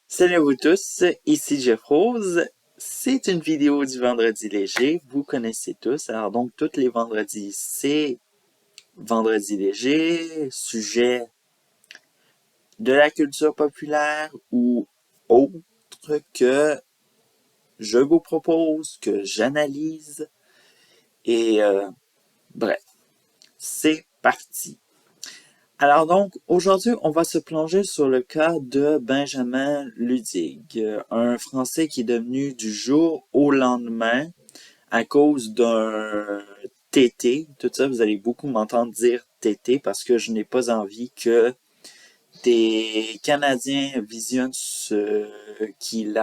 Salut à vous tous, ici Jeff Rose. C'est une vidéo du Vendredi léger. Vous connaissez tous. Alors donc, tous les vendredis, c'est Vendredi léger, sujet de la culture populaire ou autre que je vous propose, que j'analyse. Et bref, c'est parti. Alors donc, aujourd'hui, on va se plonger sur le cas de Benjamin Ludig, un Français qui est devenu du jour au lendemain à cause d'un TT. Tout ça, vous allez beaucoup m'entendre dire TT parce que je n'ai pas envie que des Canadiens visionnent ce qu'il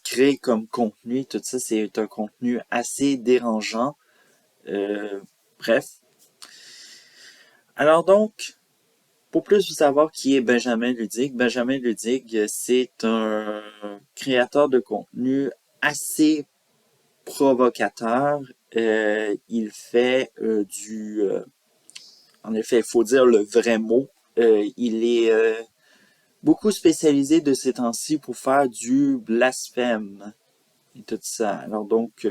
crée comme contenu. Tout ça, c'est un contenu assez dérangeant. Bref. Alors donc, pour plus vous savoir qui est Benjamin Ludig, c'est un créateur de contenu assez provocateur. Il fait en effet, il faut dire le vrai mot. Il est beaucoup spécialisé de ces temps-ci pour faire du blasphème et tout ça. Alors donc,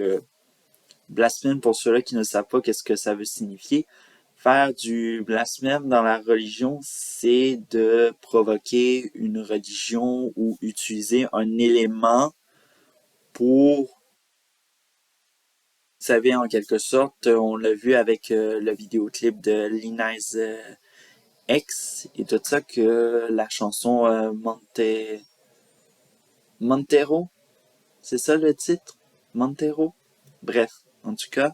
blasphème, pour ceux-là qui ne savent pas qu'est-ce que ça veut signifier, faire du blasphème dans la religion, c'est de provoquer une religion ou utiliser un élément pour, vous savez, en quelque sorte, on l'a vu avec le vidéoclip de Lil Nas X et tout ça, que la chanson Montero, c'est ça le titre? Montero? Bref, en tout cas,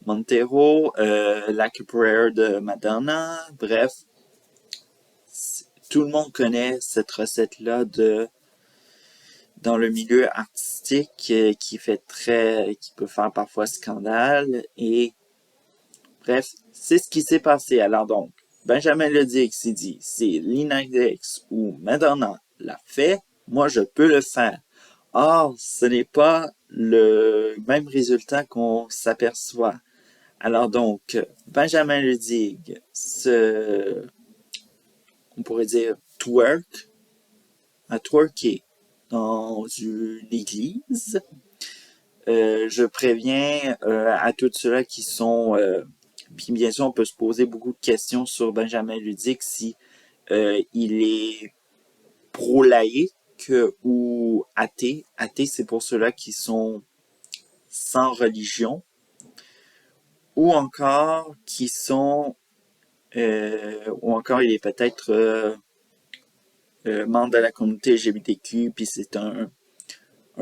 Montero, Like a Prayer de Madonna, bref, tout le monde connaît cette recette-là dans le milieu artistique qui peut faire parfois scandale et bref, c'est ce qui s'est passé. Alors donc, Benjamin Ludig s'est dit, si Lil X ou Madonna l'a fait, moi je peux le faire. Or, ce n'est pas le même résultat qu'on s'aperçoit. Alors donc, Benjamin Ludig on pourrait dire, a twerké dans une église. Je préviens à tous ceux-là qui sont... puis bien sûr, on peut se poser beaucoup de questions sur Benjamin Ludig si il est pro-laïque ou athée. Athée, c'est pour ceux-là qui sont sans religion ou encore qui sont... ou encore il est peut-être membre de la communauté LGBTQ, puis c'est un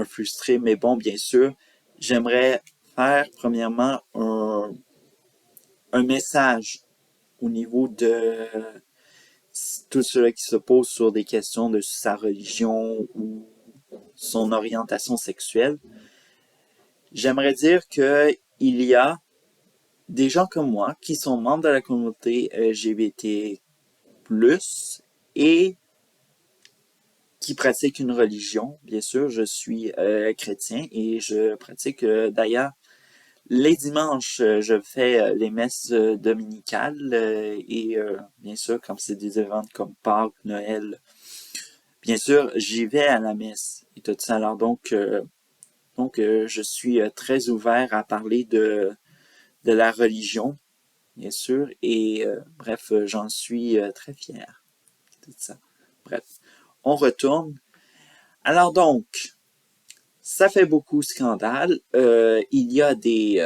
frustré. Mais bon, bien sûr, j'aimerais faire premièrement un message au niveau de tous ceux qui se posent sur des questions de sa religion ou son orientation sexuelle. J'aimerais dire que il y a des gens comme moi qui sont membres de la communauté LGBT+, et qui pratiquent une religion. Bien sûr, je suis chrétien et je pratique d'ailleurs les dimanches, je fais les messes dominicales et bien sûr, comme c'est des événements comme Pâques, Noël, bien sûr, j'y vais à la messe et tout ça. Alors donc je suis très ouvert à parler de la religion, bien sûr, et bref, j'en suis très fier. Tout ça. Bref, on retourne. Alors donc, ça fait beaucoup scandale. Il y a des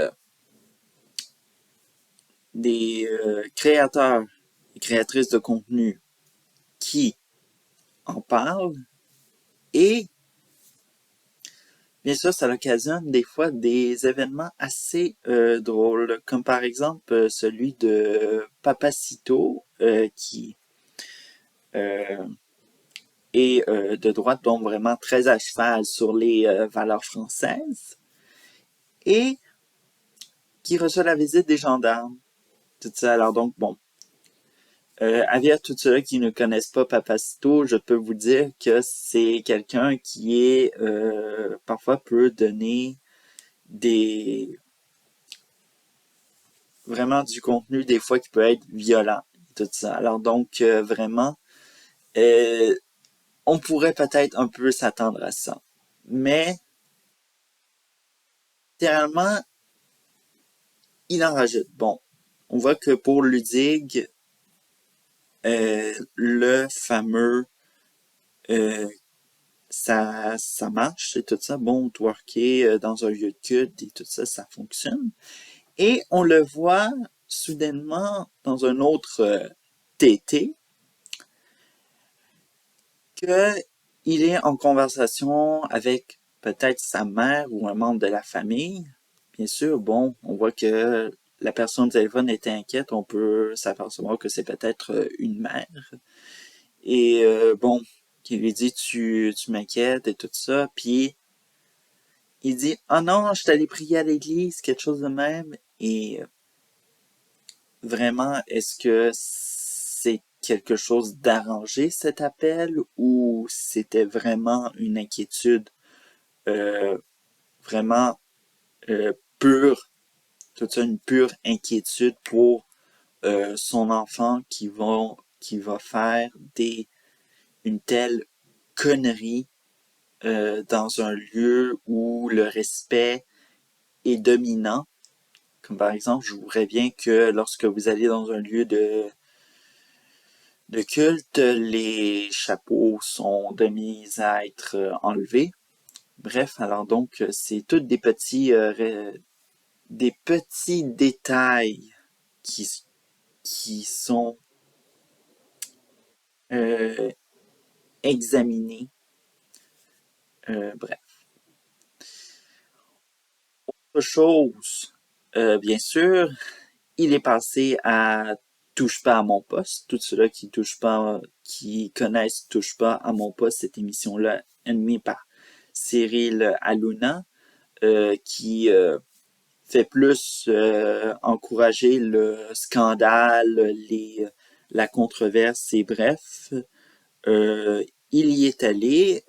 créateurs et créatrices de contenu qui en parlent et bien sûr, ça occasionne des fois des événements assez drôles, comme par exemple celui de Papacito qui euh, est de droite, donc vraiment très à cheval sur les valeurs françaises et qui reçoit la visite des gendarmes. Tout ça, alors donc, bon, à tous ceux qui ne connaissent pas Papacito, je peux vous dire que c'est quelqu'un qui est parfois peut donner des vraiment du contenu des fois qui peut être violent et tout ça. Alors donc vraiment, euh, on pourrait peut-être un peu s'attendre à ça. Mais, littéralement, il en rajoute. Bon, on voit que pour Ludig, le fameux ça marche et tout ça. Bon, twerker dans un lieu de culte et tout ça, ça fonctionne. Et on le voit soudainement dans un autre TT qu'il est en conversation avec peut-être sa mère ou un membre de la famille. Bien sûr, bon, on voit que la personne au téléphone était inquiète, on peut s'apercevoir que c'est peut-être une mère. Et bon, qui lui dit tu m'inquiètes et tout ça. Puis il dit oh non, je suis allé prier à l'église, quelque chose de même. Et vraiment, est-ce que c'est quelque chose d'arrangé cet appel ou c'était vraiment une inquiétude euh, vraiment pure, toute une pure inquiétude pour son enfant qui va faire une telle connerie dans un lieu où le respect est dominant. Comme par exemple, je vous préviens que lorsque vous allez dans un lieu de culte, les chapeaux sont de mise à être enlevés. Bref, alors donc, c'est tous des petits détails qui, qui sont euh, examinés. Bref. Autre chose, bien sûr, il est passé à Touche pas à mon poste. Tous ceux-là qui connaissent Touche pas à mon poste, cette émission-là animée par Cyril Hanouna, qui fait plus encourager le scandale, la controverse et bref. Euh, il y est allé,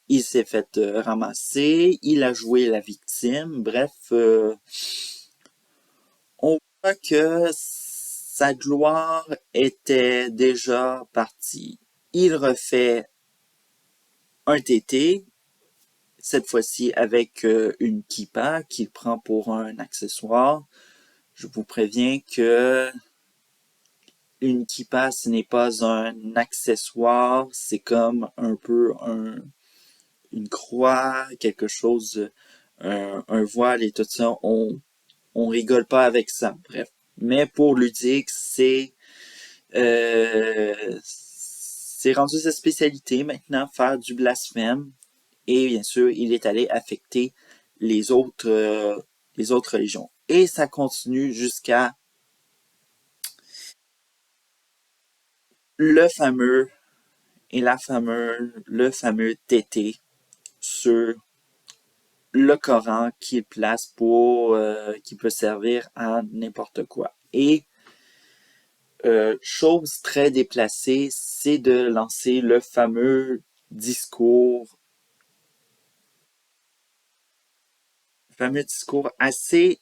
il s'est fait ramasser, il a joué la victime, bref, on voit que sa gloire était déjà partie. Il refait un TT, cette fois-ci avec une kippa qu'il prend pour un accessoire. Je vous préviens que une kippa, ce n'est pas un accessoire, c'est comme un peu une croix, quelque chose, un voile et tout ça. On rigole pas avec ça, bref. Mais pour Ludique, c'est rendu sa spécialité maintenant, faire du blasphème. Et bien sûr, il est allé affecter les autres religions. Et ça continue jusqu'à le fameux le fameux tété sur le Coran qu'il place pour qui peut servir à n'importe quoi. Et chose très déplacée, c'est de lancer le fameux discours assez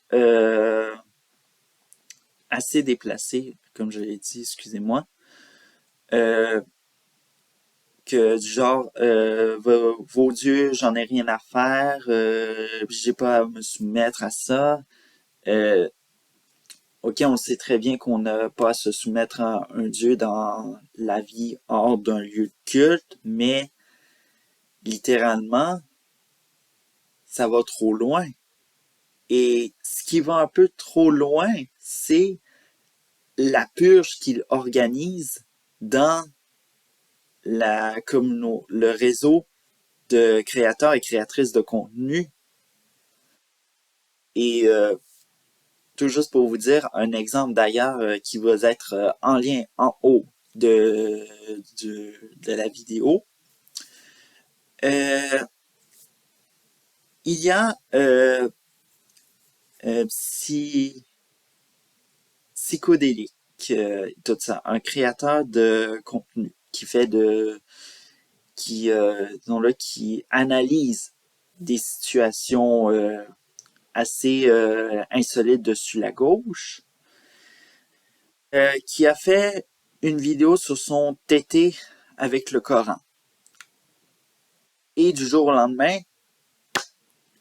déplacé, comme je l'ai dit, excusez-moi, euh, que du genre vos dieux, j'en ai rien à faire, j'ai pas à me soumettre à ça. Euh, ok, on sait très bien qu'on n'a pas à se soumettre à un dieu dans la vie hors d'un lieu de culte, mais littéralement, ça va trop loin. Et ce qui va un peu trop loin, c'est la purge qu'il organise dans le réseau de créateurs et créatrices de contenu. Et tout juste pour vous dire un exemple d'ailleurs qui va être en lien en haut de la vidéo. Euh, il y a Psy, Psychodélique, tout ça, un créateur de contenu qui analyse des situations assez insolites dessus la gauche, qui a fait une vidéo sur son tété avec le Coran. Et du jour au lendemain,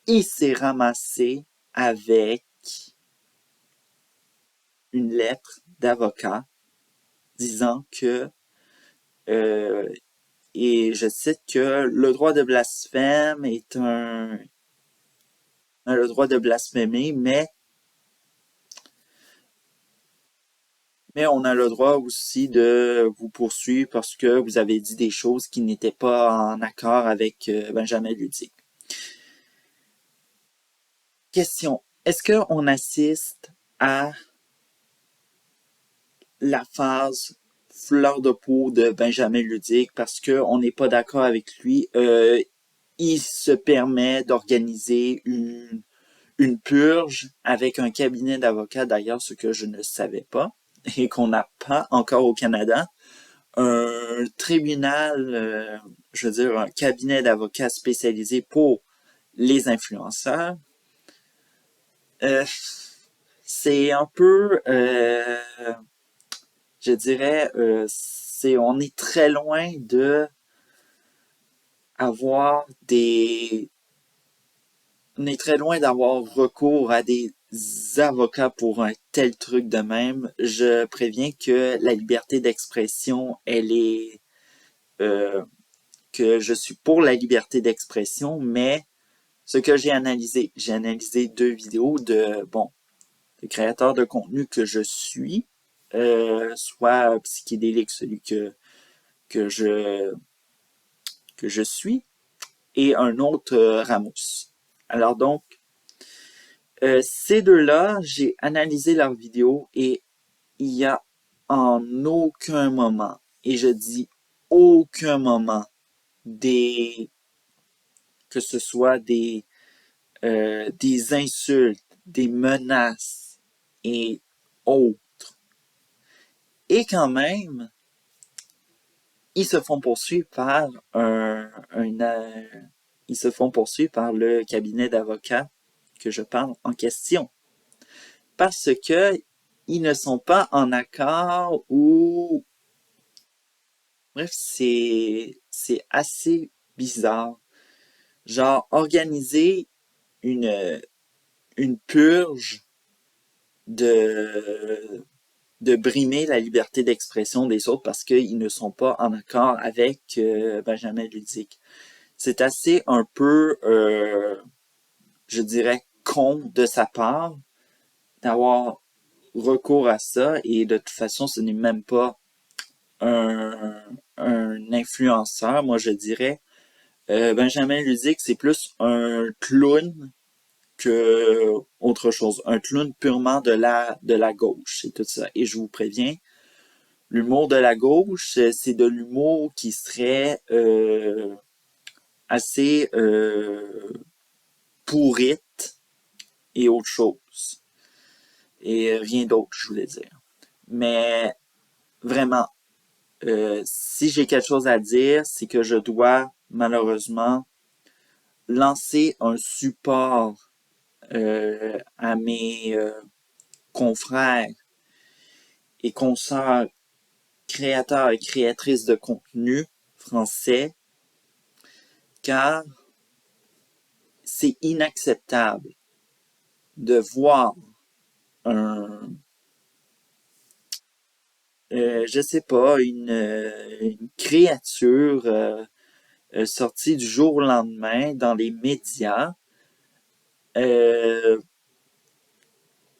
il s'est ramassé avec une lettre d'avocat disant que, euh, et je cite, que le droit de blasphème est le droit de blasphémer, mais on a le droit aussi de vous poursuivre parce que vous avez dit des choses qui n'étaient pas en accord avec Benjamin Ludic. Question. Est-ce qu'on assiste à la phase fleur de peau de Benjamin Ludic parce qu'on n'est pas d'accord avec lui? Il se permet d'organiser une purge avec un cabinet d'avocats, d'ailleurs, ce que je ne savais pas et qu'on n'a pas encore au Canada. Un tribunal, je veux dire, un cabinet d'avocats spécialisé pour les influenceurs. C'est un peu, je dirais, on est très loin de avoir on est très loin d'avoir recours à des avocats pour un tel truc de même. Je préviens que la liberté d'expression, elle est, que je suis pour la liberté d'expression, mais ce que j'ai analysé 2 vidéos de créateurs de contenu que je suis, soit Psychédélique, celui que je, que je suis, et un autre Ramos. Alors donc, ces deux-là, j'ai analysé leurs vidéos et il y a en aucun moment, et je dis aucun moment, que ce soit des insultes, des menaces et autres. Et quand même, ils se font poursuivre par ils se font poursuivre par le cabinet d'avocats que je parle en question. Parce que ils ne sont pas en accord ou bref, c'est assez bizarre. Genre organiser une une purge de de brimer la liberté d'expression des autres parce qu'ils ne sont pas en accord avec Benjamin Ludic. C'est assez un peu, je dirais, con de sa part d'avoir recours à ça et de toute façon, ce n'est même pas un influenceur, moi je dirais. Benjamin Ludic, c'est plus un clown que autre chose. Un clown purement de la gauche et tout ça. Et je vous préviens, l'humour de la gauche, c'est de l'humour qui serait assez pourrite et autre chose. Et rien d'autre, je voulais dire. Mais vraiment, si j'ai quelque chose à dire, c'est que je dois malheureusement lancer un support à mes confrères et consoeurs créateurs et créatrices de contenu français, car c'est inacceptable de voir un, je sais pas, une créature sortie du jour au lendemain dans les médias euh,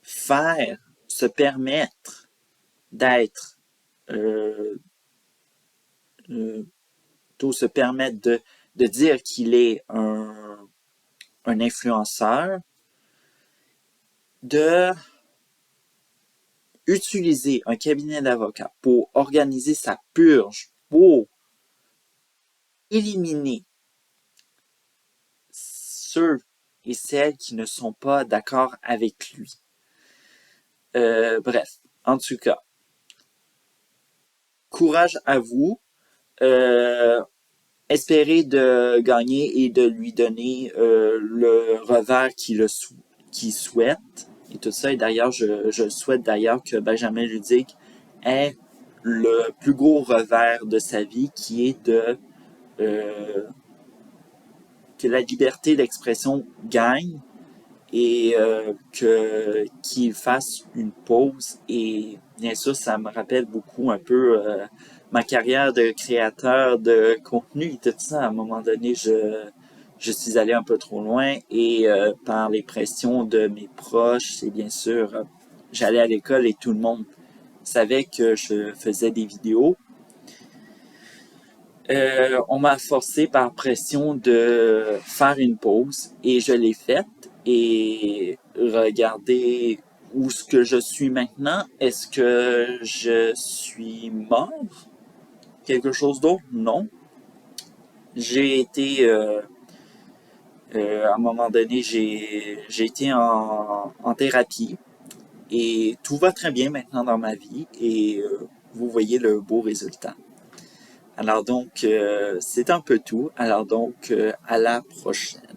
faire, se permettre d'être, euh, euh, tout se permettre de dire qu'il est un influenceur, de utiliser un cabinet d'avocats pour organiser sa purge, pour éliminer ceux et celles qui ne sont pas d'accord avec lui. Bref, en tout cas, courage à vous. Euh, Espérez de gagner et de lui donner le revers qu'il souhaite et tout ça. Et d'ailleurs, je souhaite d'ailleurs que Benjamin Ludic ait le plus gros revers de sa vie qui est euh, que la liberté d'expression gagne et qu'il fasse une pause. Et bien sûr, ça me rappelle beaucoup un peu ma carrière de créateur de contenu et tout ça. À un moment donné, je suis allé un peu trop loin et par les pressions de mes proches, et bien sûr, j'allais à l'école et tout le monde savait que je faisais des vidéos. On m'a forcé par pression de faire une pause et je l'ai faite. Et regardez où ce que je suis maintenant. Est-ce que je suis mort? Quelque chose d'autre? Non. J'ai été, à un moment donné, j'ai été en thérapie et tout va très bien maintenant dans ma vie et vous voyez le beau résultat. Alors donc, c'est un peu tout. Alors donc, à la prochaine.